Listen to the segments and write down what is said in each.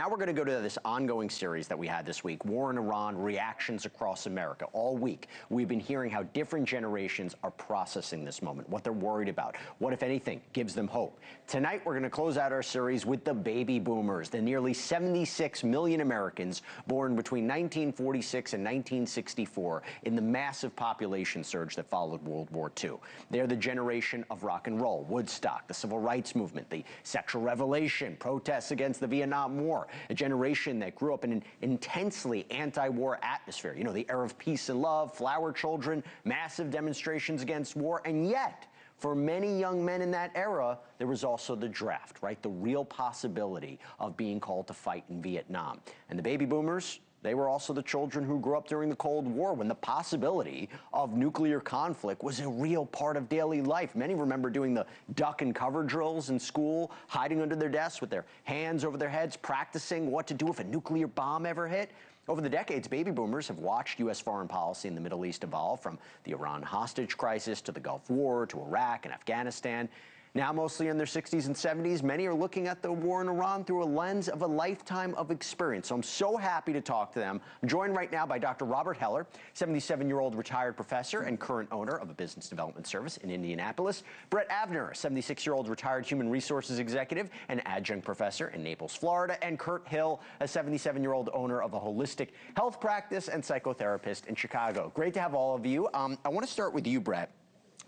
Now we're going to go to this ongoing series that we had this week, War in Iran, Reactions Across America. All week, we've been hearing how different generations are processing this moment, what they're worried about, what, if anything, gives them hope. Tonight, we're going to close out our series with the baby boomers, the nearly 76 million Americans born between 1946 and 1964 in the massive population surge that followed World War II. They're the generation of rock and roll, Woodstock, the civil rights movement, the sexual revelation, protests against the Vietnam War, a generation that grew up in an intensely anti-war atmosphere. You know, the era of peace and love, flower children, massive demonstrations against war, and yet, for many young men in that era, there was also the draft, right? The real possibility of being called to fight in Vietnam. And the baby boomers, they were also the children who grew up during the Cold War when the possibility of nuclear conflict was a real part of daily life. Many remember doing the duck and cover drills in school, hiding under their desks with their hands over their heads, practicing what to do if a nuclear bomb ever hit. Over the decades, baby boomers have watched U.S. foreign policy in the Middle East evolve from the Iran hostage crisis to the Gulf War to Iraq and Afghanistan. Now, mostly in their 60s and 70s, many are looking at the war in Iran through a lens of a lifetime of experience. So I'm so happy to talk to them. I'm joined right now by Dr. Robert Heller, 77-year-old retired professor and current owner of a business development service in Indianapolis. Brett Avner, a 76-year-old retired human resources executive and adjunct professor in Naples, Florida. And Kurt Hill, a 77-year-old owner of a holistic health practice and psychotherapist in Chicago. Great to have all of you. I want to start with you, Brett.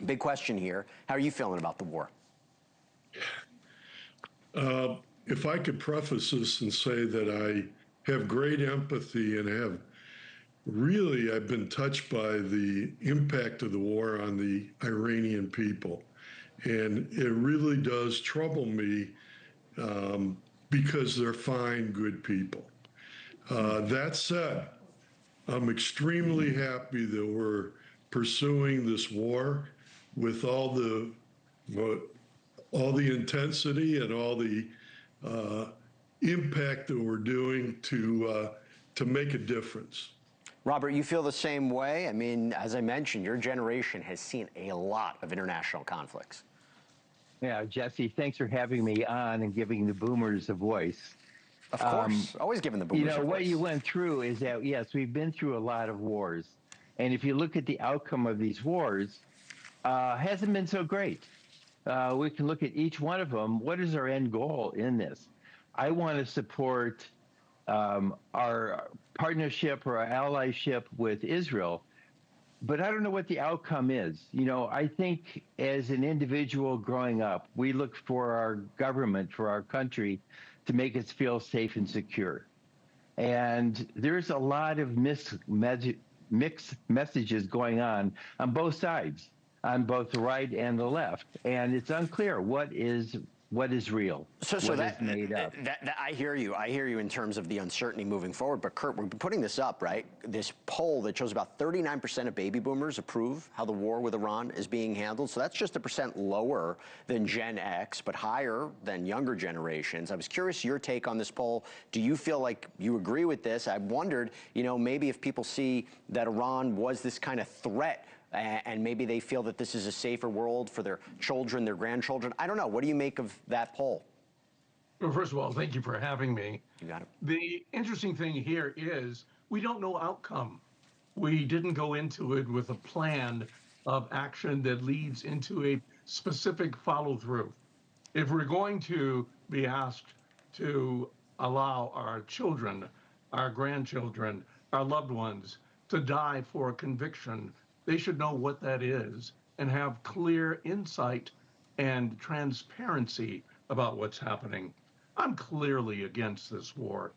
Big question here. How are you feeling about the war? If I could preface this and say that I have great empathy and I've been touched by the impact of the war on the Iranian people. And it really does trouble me because they're fine, good people. That said, I'm extremely happy that we're pursuing this war with all the intensity and all the impact that we're doing to make a difference. Robert, you feel the same way? I mean, as I mentioned, your generation has seen a lot of international conflicts. Yeah, Jesse, thanks for having me on and giving the boomers a voice. Of course, always giving the boomers a voice. What you went through is that, yes, we've been through a lot of wars. And if you look at the outcome of these wars, hasn't been so great. We can look at each one of them. What is our end goal in this? I want to support our partnership or our allyship with Israel, but I don't know what the outcome is. You know, I think as an individual growing up, we look for our government, for our country, to make us feel safe and secure. And there's a lot of mixed messages going on both sides, on both the right and the left, and it's unclear what is real, what is made up. I hear you. I hear you in terms of the uncertainty moving forward. But Kurt, we're putting this up, right? This poll that shows about 39% of baby boomers approve how the war with Iran is being handled. So that's just a percent lower than Gen X, but higher than younger generations. I was curious your take on this poll. Do you feel like you agree with this? I wondered, you know, maybe if people see that Iran was this kind of threat, and maybe they feel that this is a safer world for their children, their grandchildren. I don't know. What do you make of that poll? Well, first of all, thank you for having me. You got it. The interesting thing here is we don't know outcome. We didn't go into it with a plan of action that leads into a specific follow-through. If we're going to be asked to allow our children, our grandchildren, our loved ones to die for a conviction, they should know what that is and have clear insight and transparency about what's happening. I'm clearly against this war.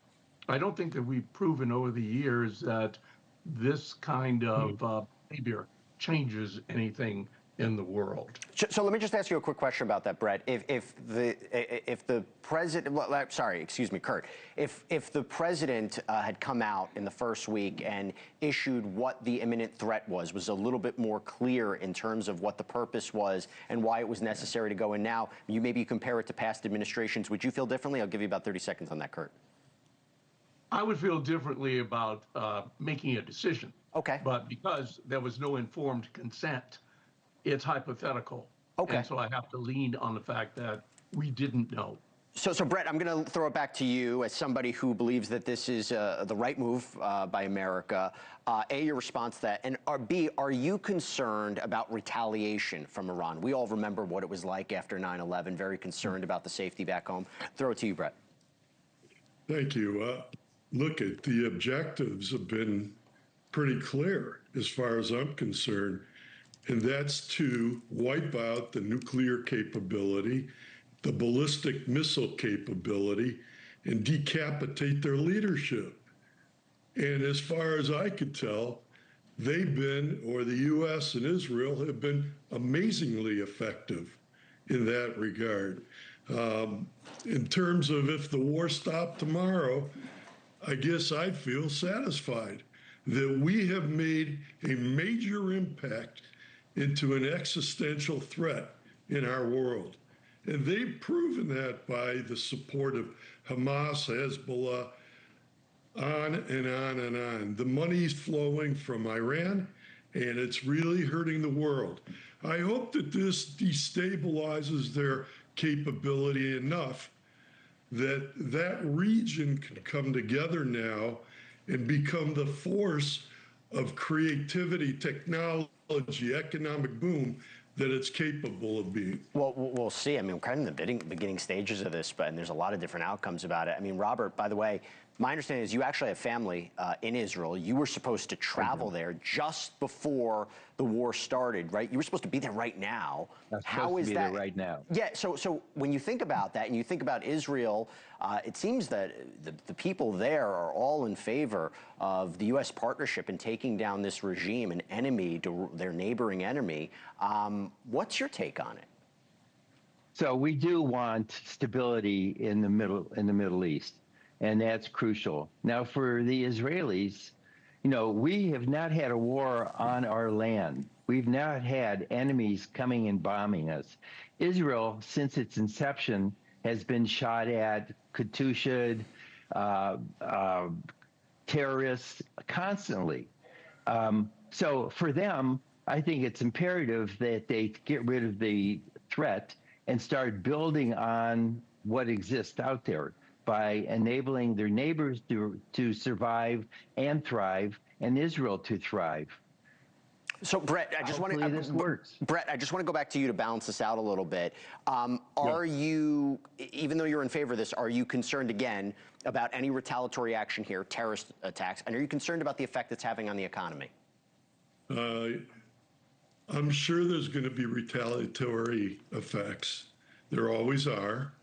I don't think that we've proven over the years that this kind of behavior changes anything in the world. So let me just ask you a quick question about that, Brett. If the president, well, sorry, excuse me, Kurt. If the president had come out in the first week and issued what the imminent threat was a little bit more clear in terms of what the purpose was and why it was necessary to go in now, maybe you compare it to past administrations, would you feel differently? I'll give you about 30 seconds on that, Kurt. I would feel differently about making a decision. Okay. But because there was no informed consent, it's hypothetical. Okay. And so I have to lean on the fact that we didn't know. So Brett, I'm going to throw it back to you as somebody who believes that this is the right move by America. A, your response to that, and B, are you concerned about retaliation from Iran? We all remember what it was like after 9/11, very concerned about the safety back home. Throw it to you, Brett. Thank you. Look, at the objectives have been pretty clear as far as I'm concerned, and that's to wipe out the nuclear capability, the ballistic missile capability, and decapitate their leadership. And as far as I could tell, they've been, or the U.S. and Israel have been amazingly effective in that regard. In terms of if the war stopped tomorrow, I guess I'd feel satisfied that we have made a major impact into an existential threat in our world. And they've proven that by the support of Hamas, Hezbollah, on and on and on. The money's flowing from Iran, and it's really hurting the world. I hope that this destabilizes their capability enough that that region can come together now and become the force of creativity, technology, economic boom that it's capable of being. Well, we'll see. I mean, we're kind of in the beginning stages of this, and there's a lot of different outcomes about it. I mean, Robert, by the way, my understanding is you actually have family in Israel. You were supposed to travel there just before the war started, right? You were supposed to be there right now. How is that right now? Yeah. So when you think about that and you think about Israel, it seems that the people there are all in favor of the U.S. partnership in taking down this regime, an enemy to their neighboring enemy. What's your take on it? So we do want stability in the Middle East, and that's crucial. Now, for the Israelis, you know, we have not had a war on our land. We've not had enemies coming and bombing us. Israel, since its inception, has been shot at, Katyusha, terrorists constantly. So for them, I think it's imperative that they get rid of the threat and start building on what exists out there by enabling their neighbors to survive and thrive, and Israel to thrive. So, Brett, I just want to Brett, I just want to go back to you to balance this out a little bit. Are you, even though you're in favor of this, are you concerned again about any retaliatory action here, terrorist attacks, and are you concerned about the effect it's having on the economy? I'm sure there's going to be retaliatory effects. There always are.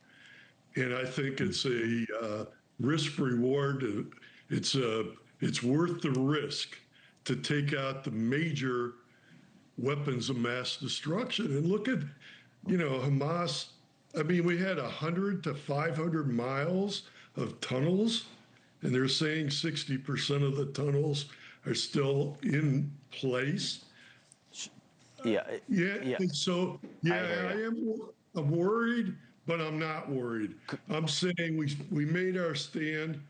And I think it's a risk reward. It's worth the risk to take out the major weapons of mass destruction. And look at, you know, Hamas. I mean, we had 100 to 500 miles of tunnels, and they're saying 60% of the tunnels are still in place. Yeah. So, I'm worried, but I'm not worried. I'm saying we made our stand,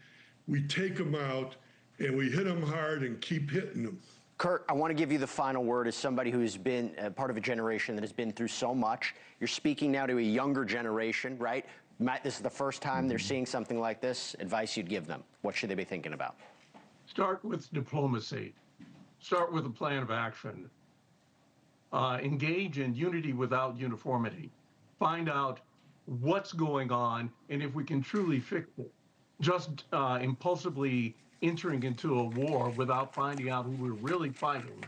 we take them out, and we hit them hard and keep hitting them. Kurt, I want to give you the final word as somebody who's been part of a generation that has been through so much. You're speaking now to a younger generation, right? This is the first time they're seeing something like this. Advice you'd give them. What should they be thinking about? Start with diplomacy. Start with a plan of action. Engage in unity without uniformity. Find out what's going on and if we can truly fix it. Just impulsively entering into a war without finding out who we're really fighting,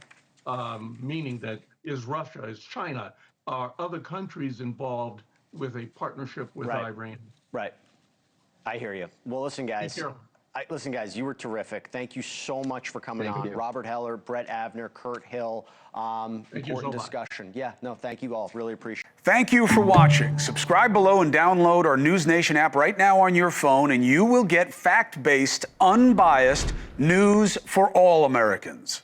meaning that is Russia, is China, are other countries involved with a partnership with Iran. Right. I hear you. Well, listen, guys. Listen, guys, you were terrific. Thank you so much for coming on. Robert Heller, Brett Avner, Kurt Hill. Important discussion. Yeah, no, thank you all. Really appreciate it. Thank you for watching. Subscribe below and download our NewsNation app right now on your phone, and you will get fact-based, unbiased news for all Americans.